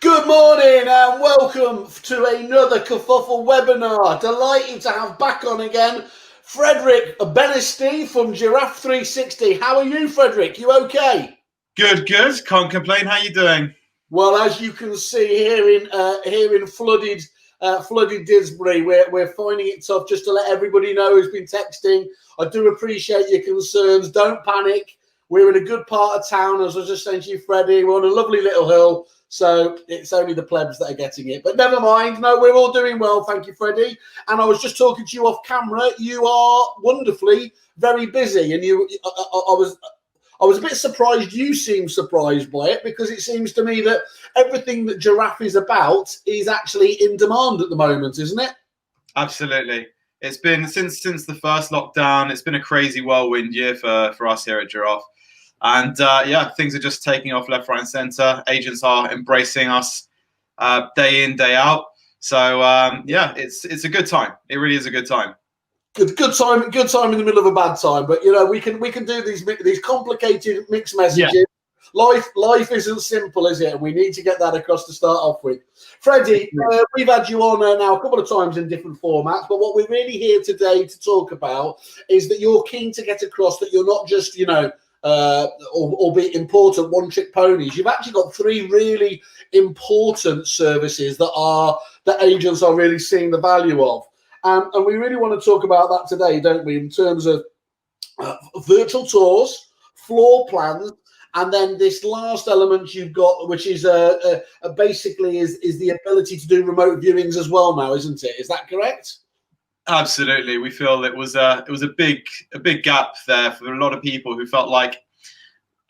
Good morning and welcome to another Kerfuffle webinar. Delighted to have back on again Frederick Benesti from Giraffe 360. How are you, Frederick? You okay? Good. Can't complain. How you doing? Well, as you can see here in flooded Disbury, we're finding it tough. Just to let everybody know who's been texting, I do appreciate your concerns. Don't panic. We're in a good part of town, as I was just saying to you, Freddie. We're on a lovely little hill, so it's only the plebs that are getting it. But never mind. No, we're all doing well. Thank you, Freddie. And I was just talking to you off camera. You are wonderfully very busy, and I was a bit surprised you seemed surprised by it, because it seems to me that everything that Giraffe is about is actually in demand at the moment, isn't it? Absolutely. It's been since the first lockdown. It's been a crazy whirlwind year for us here at Giraffe. And things are just taking off left, right, and centre. Agents are embracing us day in, day out. So it's a good time. It really is a good time. Good time in the middle of a bad time. But you know, we can do these complicated mixed messages. Yeah. Life isn't simple, is it? And we need to get that across to start off with. Freddie, we've had you on now a couple of times in different formats, but what we're really here today to talk about is that you're keen to get across that you're not just, albeit important, one-trick ponies. You've actually got three really important services that agents are really seeing the value of. And we really want to talk about that today, don't we, in terms of virtual tours, floor plans, and then this last element you've got, which is basically is the ability to do remote viewings as well now, isn't it? Is that correct? Absolutely. We feel it was a big gap there for a lot of people who felt like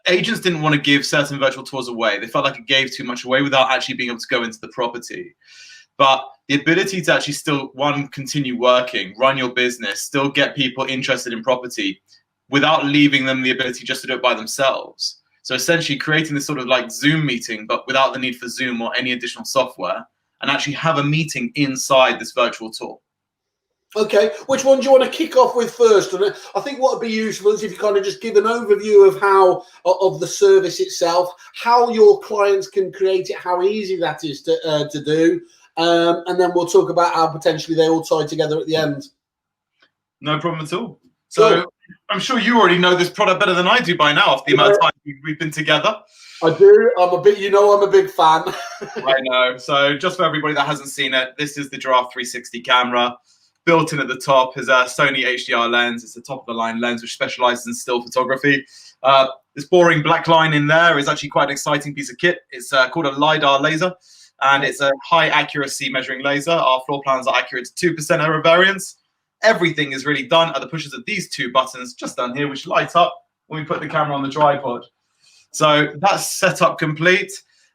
agents didn't want to give certain virtual tours away. They felt like it gave too much away without actually being able to go into the property. But the ability to actually still, continue working, run your business, still get people interested in property without leaving them the ability just to do it by themselves. So essentially creating this sort of like Zoom meeting, but without the need for Zoom or any additional software, and actually have a meeting inside this virtual tour. Okay, which one do you want to kick off with first? And I think what would be useful is if you kind of just give an overview of the service itself, how your clients can create it, how easy that is to do. And then we'll talk about how potentially they all tie together at the end. No problem at all. So I'm sure you already know this product better than I do by now, after the amount of time we've been together. I do. I'm a big fan. I know. So just for everybody that hasn't seen it, this is the Giraffe 360 camera. Built in at the top is a Sony HDR lens. It's a top-of-the-line lens which specializes in still photography. This boring black line in there is actually quite an exciting piece of kit. It's called a LiDAR laser. And it's a high accuracy measuring laser. Our floor plans are accurate to 2% error variance. Everything is really done at the pushes of these two buttons just down here, which light up when we put the camera on the tripod. So that's set up complete.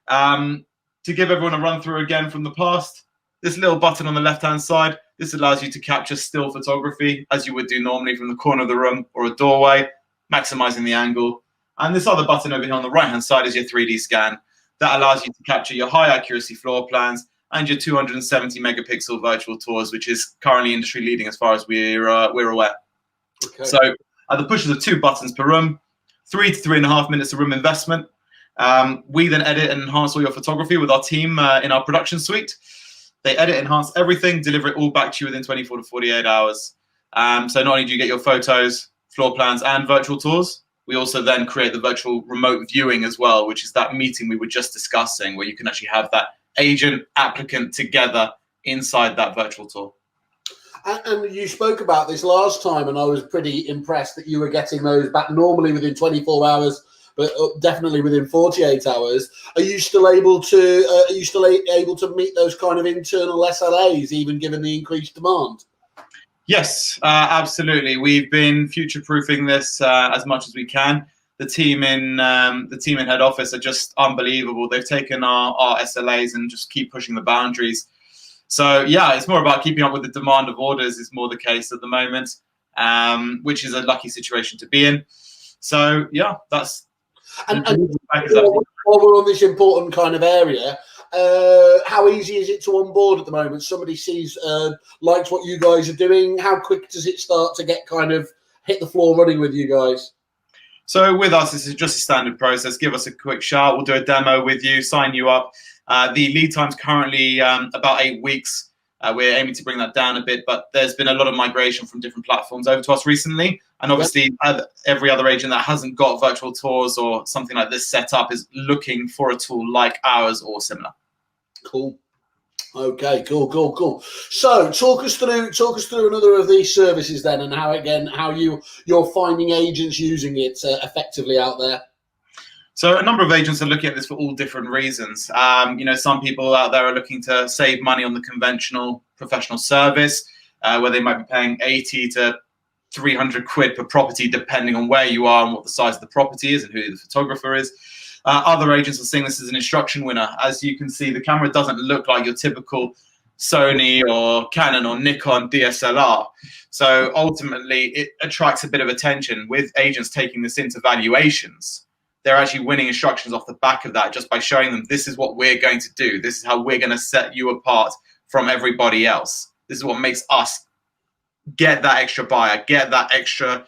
To give everyone a run through again from the past, this little button on the left-hand side, this allows you to capture still photography as you would do normally from the corner of the room or a doorway, maximizing the angle. And this other button over here on the right-hand side is your 3D scan. That allows you to capture your high accuracy floor plans and your 270 megapixel virtual tours, which is currently industry leading as far as we're aware. Okay. So at the pushes of two buttons per room, 3 to 3.5 minutes of room investment. We then edit and enhance all your photography with our team in our production suite. They edit, enhance everything, deliver it all back to you within 24 to 48 hours. So not only do you get your photos, floor plans, and virtual tours, we also then create the virtual remote viewing as well, which is that meeting we were just discussing, where you can actually have that agent applicant together inside that virtual tour. And you spoke about this last time, and I was pretty impressed that you were getting those back normally within 24 hours, but definitely within 48 hours. Are you still able to meet those kind of internal SLAs, even given the increased demand? Yes, absolutely. We've been future-proofing this as much as we can. The team in head office are just unbelievable. They've taken our SLAs and just keep pushing the boundaries. So yeah, it's more about keeping up with the demand of orders is more the case at the moment, which is a lucky situation to be in. So yeah, that's. And while we're on this important kind of area, how easy is it to onboard at the moment? Somebody sees, likes what you guys are doing. How quick does it start to get kind of hit the floor running with you guys? So with us, this is just a standard process. Give us a quick shout. We'll do a demo with you, sign you up. The lead time's currently about 8 weeks. We're aiming to bring that down a bit, but there's been a lot of migration from different platforms over to us recently. And obviously, every other agent that hasn't got virtual tours or something like this set up is looking for a tool like ours or similar. Cool. Okay, cool. So talk us through another of these services then, and how you're finding agents using it effectively out there. So a number of agents are looking at this for all different reasons. Some people out there are looking to save money on the conventional professional service, where they might be paying 80 to 300 quid per property, depending on where you are and what the size of the property is and who the photographer is. Other agents are seeing this as an instruction winner. As you can see, the camera doesn't look like your typical Sony or Canon or Nikon DSLR. So ultimately, it attracts a bit of attention with agents taking this into valuations. They're actually winning instructions off the back of that just by showing them this is what we're going to do. This is how we're going to set you apart from everybody else. This is what makes us get that extra buyer, get that extra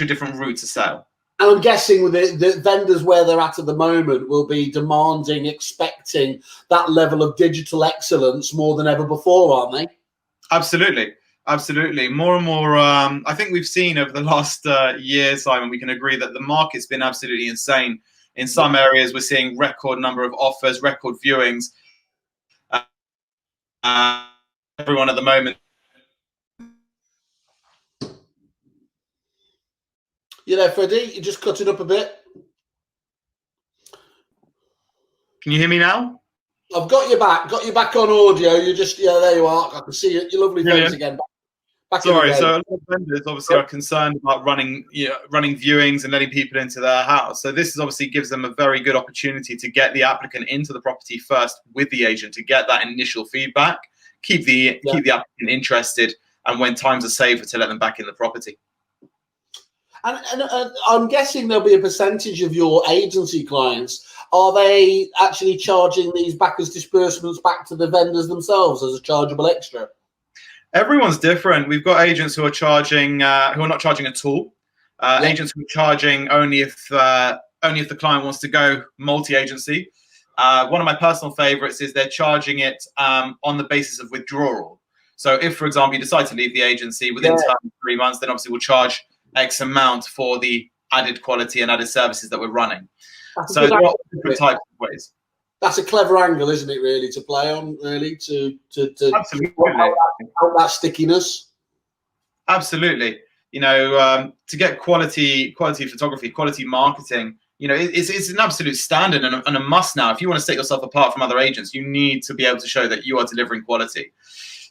different route to sale. And I'm guessing with the vendors where they're at the moment will be demanding, expecting that level of digital excellence more than ever before, aren't they? Absolutely. More and more, I think we've seen over the last year, Simon, we can agree that the market's been absolutely insane. In some areas, we're seeing record number of offers, record viewings. Everyone at the moment. You there, Freddie? You just cut it up a bit. Can you hear me now? I've got you back. Got you back on audio. You just, there you are. I can see your lovely face again. Sorry, so a lot of vendors obviously are concerned about running viewings and letting people into their house. So this obviously gives them a very good opportunity to get the applicant into the property first with the agent to get that initial feedback, keep the applicant interested, and when times are safer to let them back in the property. And I'm guessing there'll be a percentage of your agency clients. Are they actually charging these back as disbursements back to the vendors themselves as a chargeable extra? Everyone's different. We've got agents who are charging, who are not charging at all. Agents who are charging only if the client wants to go multi-agency. One of my personal favorites is they're charging it on the basis of withdrawal. So if, for example, you decide to leave the agency within 3 months, then obviously we'll charge X amount for the added quality and added services that we're running. So there are different types of ways. That's a clever angle, isn't it, really, to play on, really, to Absolutely. help that stickiness? Absolutely. To get quality photography, quality marketing, it's an absolute standard and a must now. If you want to set yourself apart from other agents, you need to be able to show that you are delivering quality.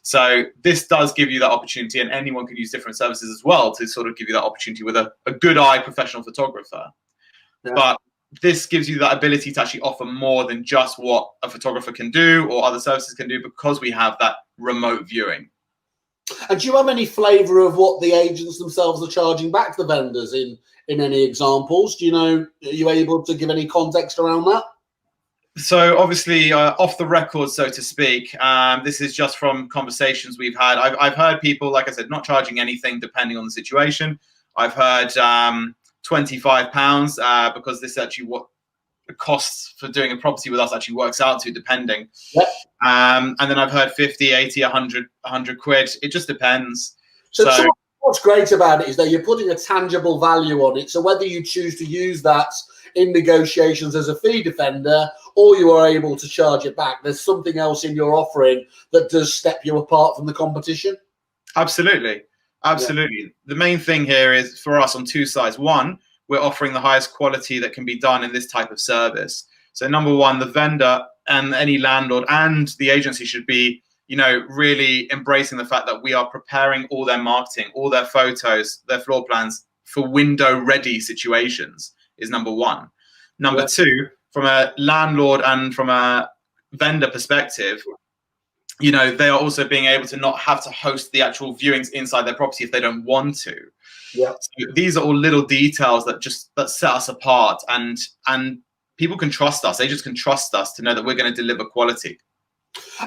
So this does give you that opportunity, and anyone can use different services as well to sort of give you that opportunity with a good eye professional photographer. Yeah. But this gives you that ability to actually offer more than just what a photographer can do or other services can do because we have that remote viewing. And do you have any flavour of what the agents themselves are charging back to the vendors in any examples? Are you able to give any context around that? So obviously off the record, so to speak, this is just from conversations we've had. I've heard people, like I said, not charging anything depending on the situation. I've heard £25 because this is actually what the costs for doing a property with us actually works out to, depending. Yep. And then I've heard 50, 80, 100 quid. It just depends. So what's great about it is that you're putting a tangible value on it. So whether you choose to use that in negotiations as a fee defender or you are able to charge it back, there's something else in your offering that does step you apart from the competition. Absolutely. Yeah. The main thing here is for us on two sides. One, we're offering the highest quality that can be done in this type of service. So number one, the vendor and any landlord and the agency should be, really embracing the fact that we are preparing all their marketing, all their photos, their floor plans for window ready situations is number one. Number two, from a landlord and from a vendor perspective, they are also being able to not have to host the actual viewings inside their property if they don't want to. Yeah. So these are all little details that set us apart, and people can trust us. Agents can trust us to know that we're going to deliver quality.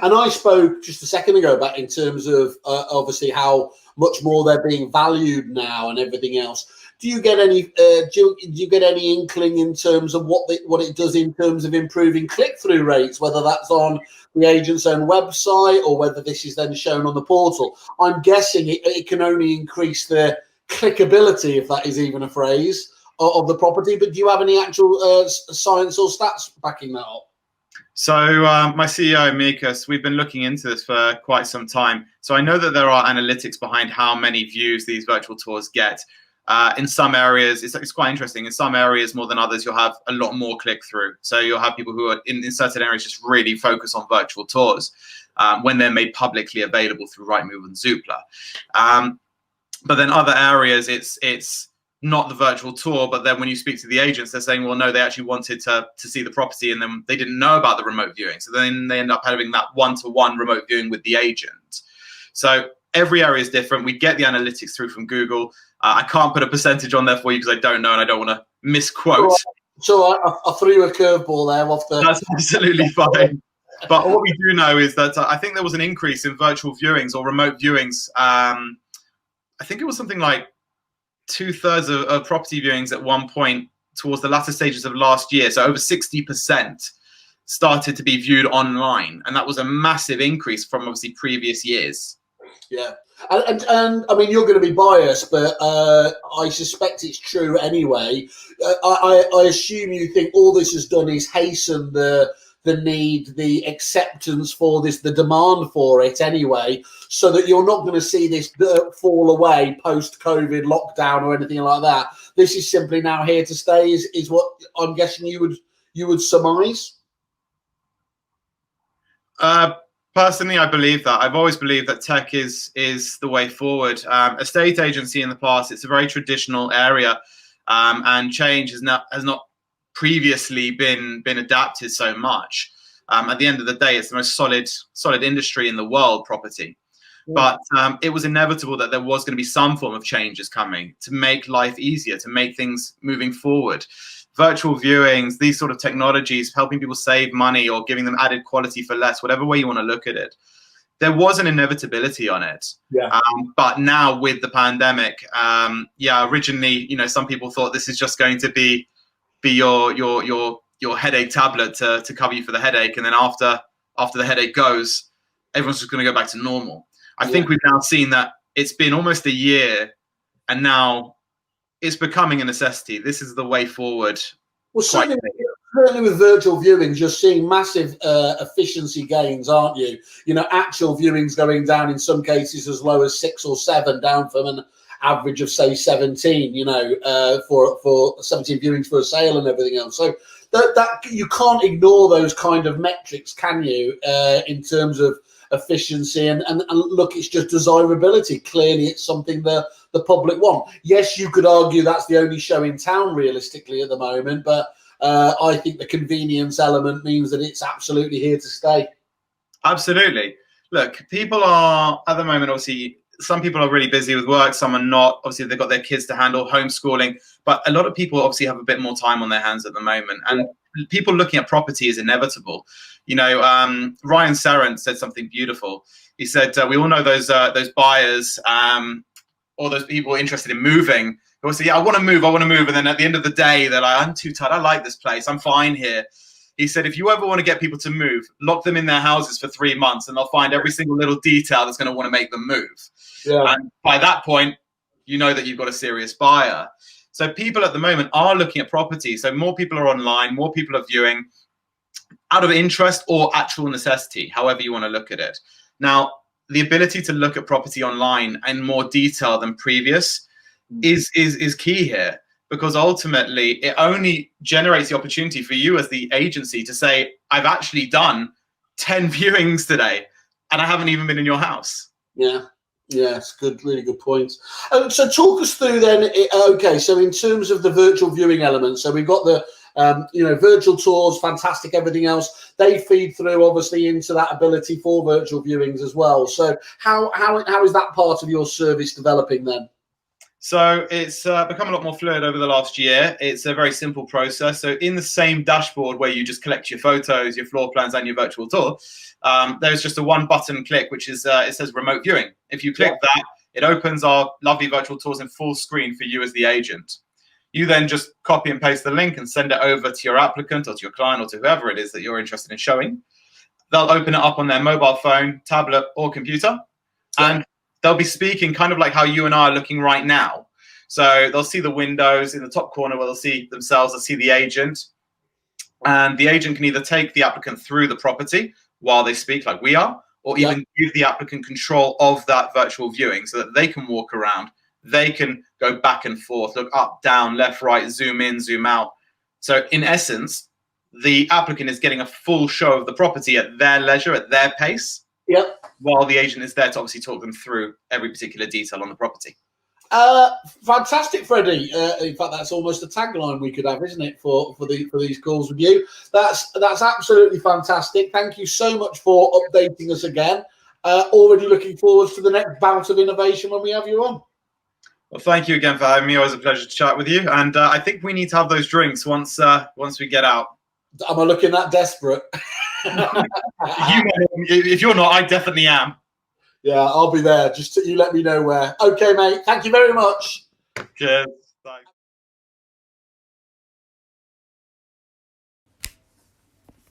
And I spoke just a second ago about in terms of obviously how much more they're being valued now and everything else. Do you get any do you get any inkling in terms of what it does in terms of improving click-through rates, whether that's on the agent's own website or whether this is then shown on the portal? I'm guessing it can only increase the clickability, if that is even a phrase, of the property. But do you have any actual science or stats backing that up? So my CEO, Mikas, we've been looking into this for quite some time. So I know that there are analytics behind how many views these virtual tours get. In some areas, it's quite interesting. In some areas, more than others, you'll have a lot more click-through. So you'll have people who are in certain areas just really focus on virtual tours when they're made publicly available through Rightmove and Zoopla. But then other areas, it's not the virtual tour, but then when you speak to the agents, they're saying, well, no, they actually wanted to see the property and then they didn't know about the remote viewing. So then they end up having that one-to-one remote viewing with the agent. So every area is different. We get the analytics through from Google. I can't put a percentage on there for you because I don't know and I don't want to misquote. So I threw you a curveball there off the... That's absolutely fine. But what we do know is that I think there was an increase in virtual viewings or remote viewings. I think it was something like 2/3 of property viewings at one point towards the latter stages of last year. So over 60% started to be viewed online. And that was a massive increase from obviously previous years. Yeah. And I mean, you're going to be biased, but I suspect it's true anyway. I assume you think all this has done is hasten the need, the acceptance for this, the demand for it anyway, so that you're not going to see this fall away post-COVID lockdown or anything like that. This is simply now here to stay, is what I'm guessing you would surmise? Personally, I believe that. I've always believed that tech is the way forward. Estate agency in the past, it's a very traditional area, and change has not previously been adapted so much. At the end of the day, it's the most solid industry in the world, property. Yeah. But it was inevitable that there was going to be some form of changes coming to make life easier, to make things moving forward. Virtual viewings, these sort of technologies, helping people save money or giving them added quality for less, whatever way you want to look at it. There was an inevitability on it. Yeah. But now with the pandemic, originally, some people thought this is just going to be your headache tablet to cover you for the headache, and then after the headache goes, everyone's just going to go back to normal. I think we've now seen that it's been almost a year, and now it's becoming a necessity. This is the way forward. Well, certainly with virtual viewings, you're seeing massive efficiency gains, aren't you? Actual viewings going down in some cases as low as 6 or 7, down from an average of say 17. For 17 viewings for a sale and everything else. So that you can't ignore those kind of metrics, can you? In terms of efficiency and look, it's just desirability. Clearly, it's something the public want. Yes, you could argue that's the only show in town realistically at the moment, but I think the convenience element means that it's absolutely here to stay. Absolutely. Look, people are at the moment, obviously, some people are really busy with work, some are not. Obviously, they've got their kids to handle, homeschooling, but a lot of people obviously have a bit more time on their hands at the moment. And people looking at property is inevitable. Ryan Serrant said something beautiful. He said, we all know those buyers or those people interested in moving who will say, yeah, I want to move. And then at the end of the day, they're like, I'm too tired. I like this place. I'm fine here. He said, if you ever want to get people to move, lock them in their houses for 3 months and they'll find every single little detail that's going to want to make them move. Yeah. And by that point, you know that you've got a serious buyer. So people at the moment are looking at property. So more people are online, more people are viewing out of interest or actual necessity, however you want to look at it. Now, the ability to look at property online in more detail than previous is key here, because ultimately it only generates the opportunity for you as the agency to say, I've actually done 10 viewings today and I haven't even been in your house. Yeah. Yes, good, really good points. So talk us through then. Okay, so in terms of the virtual viewing element, so we've got the virtual tours, fantastic. Everything else, they feed through obviously into that ability for virtual viewings as well. So how is that part of your service developing then? So it's become a lot more fluid over the last year. It's a very simple process. So in the same dashboard where you just collect your photos, your floor plans, and your virtual tour, there's just a one button click, which is it says remote viewing. If you click that, It opens our lovely virtual tours in full screen for you as the agent. You then just copy and paste the link and send it over to your applicant or to your client or to whoever it is that you're interested in showing. They'll open it up on their mobile phone, tablet, or computer, and they'll be speaking kind of like how you and I are looking right now. So they'll see the windows in the top corner where they'll see themselves, they'll see the agent, and the agent can either take the applicant through the property while they speak like we are, or even give the applicant control of that virtual viewing so that they can walk around. They can go back and forth, look up, down, left, right, zoom in, zoom out. So in essence, the applicant is getting a full show of the property at their leisure, at their pace, while the agent is there to obviously talk them through every particular detail on the property. Fantastic, Freddie. In fact, that's almost a tagline we could have, isn't it, for these calls with you? That's absolutely fantastic. Thank you so much for updating us again. Already looking forward to the next bout of innovation when we have you on. Well, thank you again for having me. Always a pleasure to chat with you. And I think we need to have those drinks once we get out. Am I looking that desperate? If you're not, I definitely am. Yeah, I'll be there. Just you let me know where. Okay, mate. Thank you very much. Cheers.